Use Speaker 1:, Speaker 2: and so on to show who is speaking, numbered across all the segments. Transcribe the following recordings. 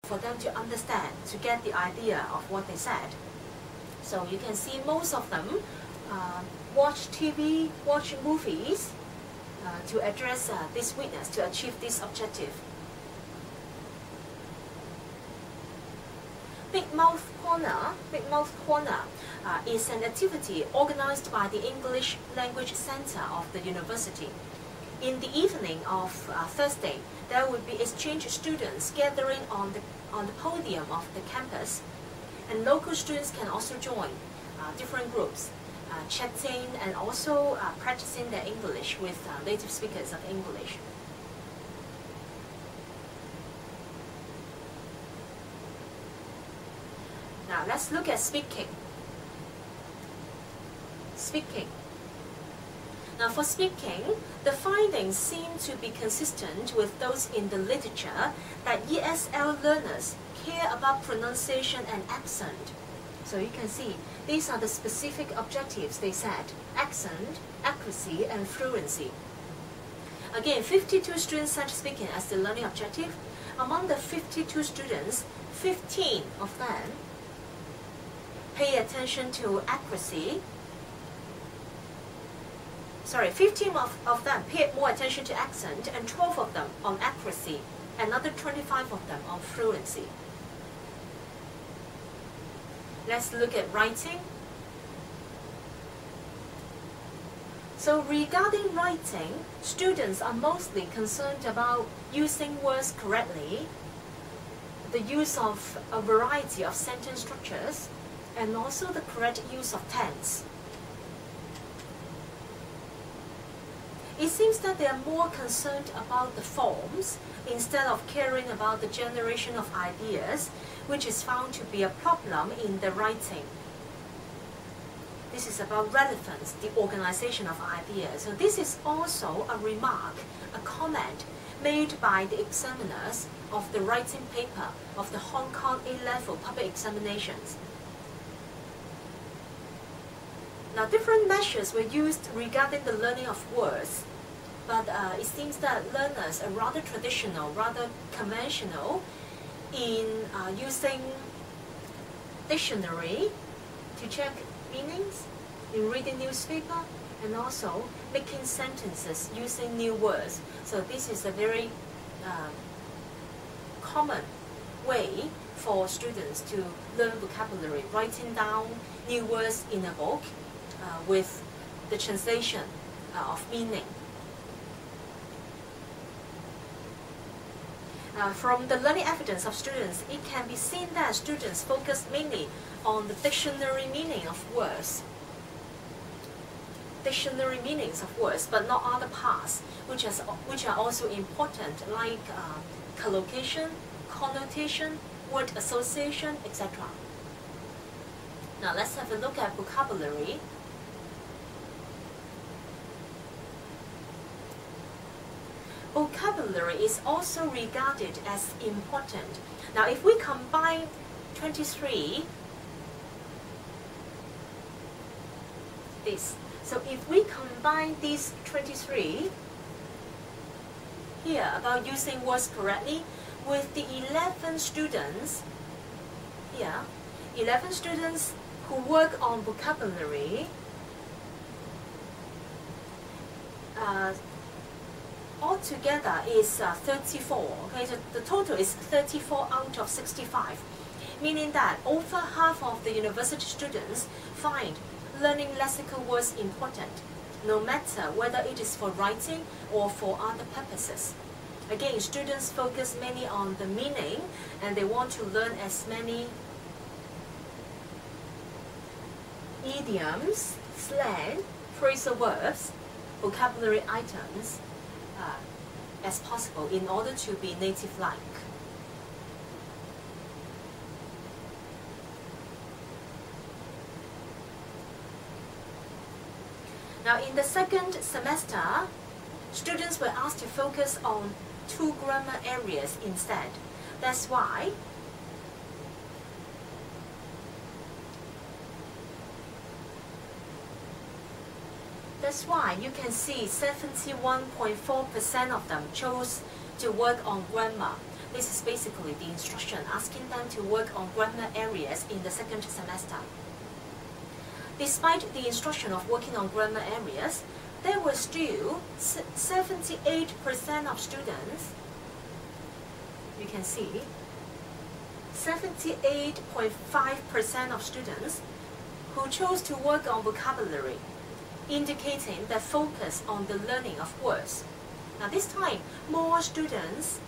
Speaker 1: for them to understand, to get the idea of what they said. So you can see most of them watch TV, watch movies to address this weakness, to achieve this objective. Big Mouth Corner is an activity organized by the English Language Center of the university. In the evening of Thursday, there will be exchange students gathering on the podium of the campus, and local students can also join different groups, chatting and also practicing their English with native speakers of English. Now let's look at speaking. Now for speaking, the findings seem to be consistent with those in the literature that ESL learners care about pronunciation and accent. So you can see these are the specific objectives they set: accent, accuracy, and fluency. Again, 52 students set speaking as the learning objective. Among the 52 students, 15 of them pay attention to accuracy. 15 of them paid more attention to accent, and 12 of them on accuracy, another 25 of them on fluency. Let's look at writing. So regarding writing, students are mostly concerned about using words correctly, the use of a variety of sentence structures, and also the correct use of tense. It seems that they are more concerned about the forms instead of caring about the generation of ideas, which is found to be a problem in the writing. This is about relevance, the organization of ideas. So this is also a remark, a comment made by the examiners of the writing paper of the Hong Kong A-level public examinations. Now, different measures were used regarding the learning of words, but it seems that learners are rather traditional, rather conventional in using dictionary to check meanings, in reading newspaper, and also making sentences using new words. So this is a very common way for students to learn vocabulary, writing down new words in a book with the translation of meaning. From the learning evidence of students, it can be seen that students focus mainly on the dictionary meaning of words. Dictionary meanings of words, but not other parts, which are also important, like collocation, connotation, word association, etc. Now let's have a look at vocabulary. Vocabulary is also regarded as important. Now, if we combine 23, so if we combine these 23 here about using words correctly with the 11 students here, 11 students who work on vocabulary, altogether is 34. Okay, so the total is 34 out of 65, meaning that over half of the university students find learning lexical words important, no matter whether it is for writing or for other purposes. Again, students focus mainly on the meaning, and they want to learn as many idioms, slang, phrasal verbs, vocabulary items as possible in order to be native-like. Now, in the second semester, students were asked to focus on 2 grammar areas instead. That's why you can see 71.4% of them chose to work on grammar. This is basically the instruction asking them to work on grammar areas in the second semester. Despite the instruction of working on grammar areas, there were still 78% of students, you can see, 78.5% of students who chose to work on vocabulary, indicating their focus on the learning of words. Now this time, more students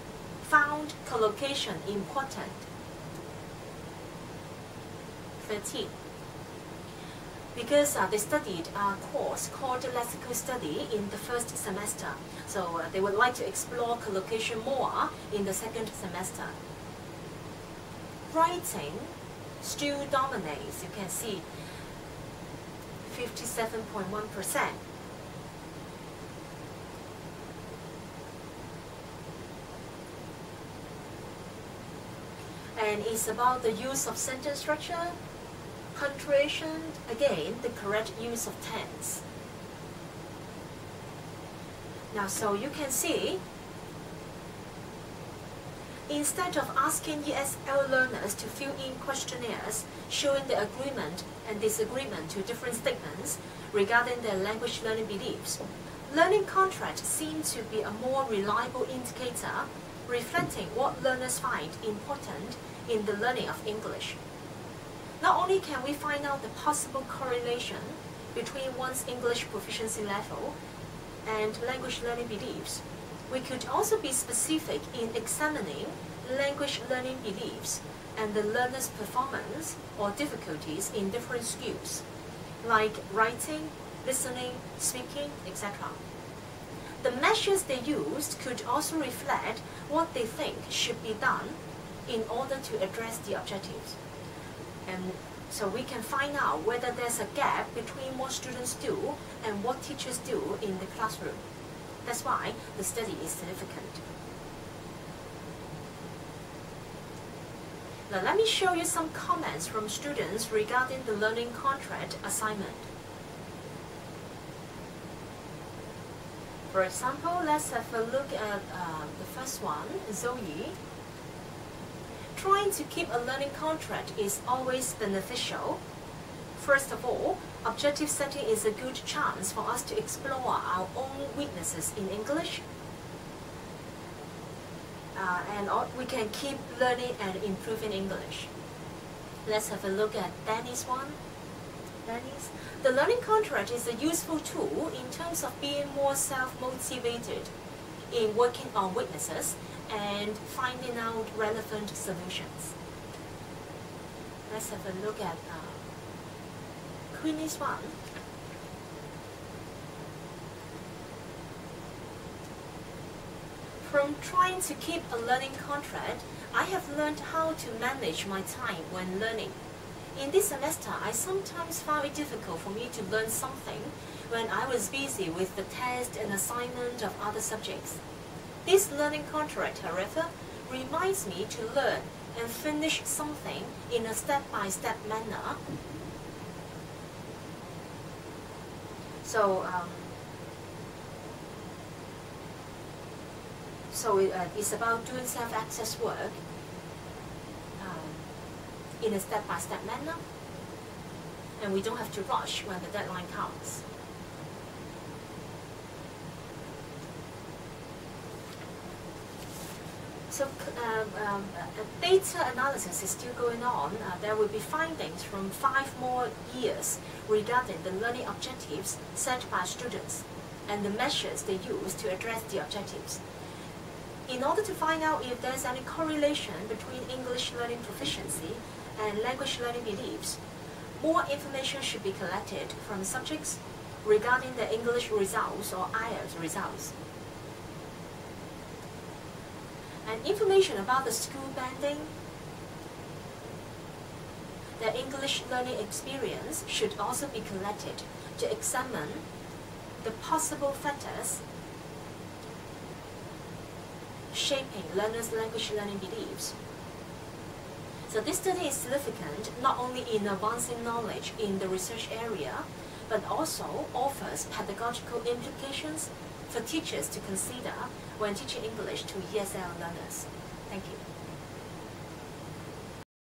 Speaker 1: found collocation important. 13. Because they studied a course called lexical study in the first semester, so they would like to explore collocation more in the second semester. Writing still dominates, you can see 57.1%. And it's about the use of sentence structure, punctuation, again, the correct use of tense. Now, so you can see, instead of asking ESL learners to fill in questionnaires showing their agreement and disagreement to different statements regarding their language learning beliefs, learning contracts seem to be a more reliable indicator reflecting what learners find important in the learning of English. Not only can we find out the possible correlation between one's English proficiency level and language learning beliefs, we could also be specific in examining language learning beliefs and the learner's performance or difficulties in different skills, like writing, listening, speaking, etc. The measures they used could also reflect what they think should be done in order to address the objectives. And so we can find out whether there's a gap between what students do and what teachers do in the classroom. That's why the study is significant. Now let me show you some comments from students regarding the learning contract assignment. For example, let's have a look at the first one, Zoe. Trying to keep a learning contract is always beneficial. First of all, objective setting is a good chance for us to explore our own weaknesses in English. And we can keep learning and improving English. Let's have a look at Danny's one. Danny's. The learning contract is a useful tool in terms of being more self-motivated in working on weaknesses and finding out relevant solutions. Let's have a look at Queenie's one. From trying to keep a learning contract, I have learned how to manage my time when learning. In this semester, I sometimes found it difficult for me to learn something when I was busy with the test and assignment of other subjects. This learning contract, however, reminds me to learn and finish something in a step-by-step manner. So it's about doing self-access work in a step-by-step manner, and we don't have to rush when the deadline comes. So data analysis is still going on. There will be findings from 5 more years regarding the learning objectives set by students and the measures they use to address the objectives. In order to find out if there's any correlation between English learning proficiency and language learning beliefs, more information should be collected from subjects regarding their English results or IELTS results. And information about the school banding, their English learning experience should also be collected to examine the possible factors shaping learners' language learning beliefs. So this study is significant not only in advancing knowledge in the research area, but also offers pedagogical implications for teachers to consider when teaching English to ESL learners. Thank you.